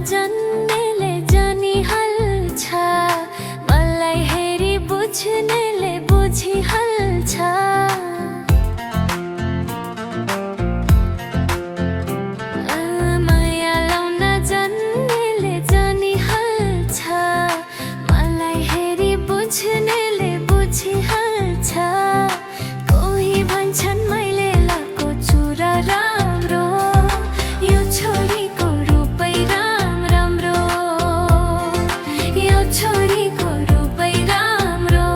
नजान्नेले जानिहाल्छ, मलाई हेरी बुझ्नेले बुझिहाल्छ। माया लाउन जान्नेले जानिहाल्छ, मलाई हेरी बुझ्नेले बुझिहाल्छ। कोही भन्छन् मैले लाएको चुरा राम्रो, यो छोरीको रूपै राम्रो, यो छोरीको रूपै राम्रो,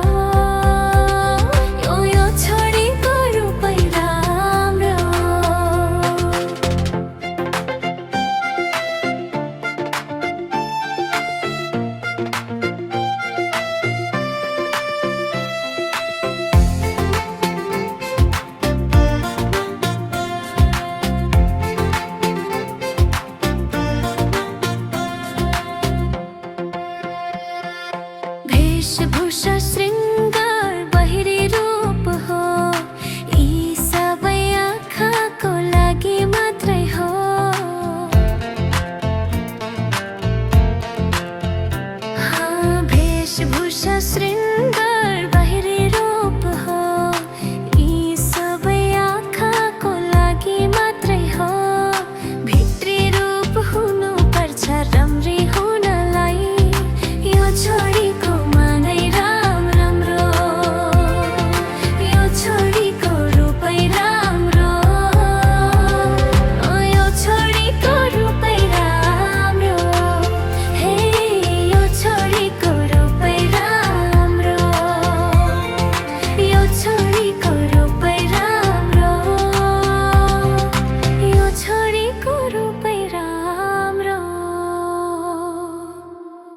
यो छोरीको रूपै राम्रो। वेशभूषा श्रृङ्गार बाहिरी रूप हो, यी सबै आँखाको लागि मात्रै हो। वेशभूषा श्रृङ्गार बाहिरी रूप हो, यी सबै आँखाको लागि मात्रै हो। भित्री रूप हुनुपर्छ राम्री हुनलाई, यो छोरीको मानै राम्रो, यो छोरीको रूपै राम्रो, यो छोरीको रूपै राम्रो। हे यो छोरीको रूपै राम्रो, यो छोरीको रूपै राम्रो, यो छोरीको रूपै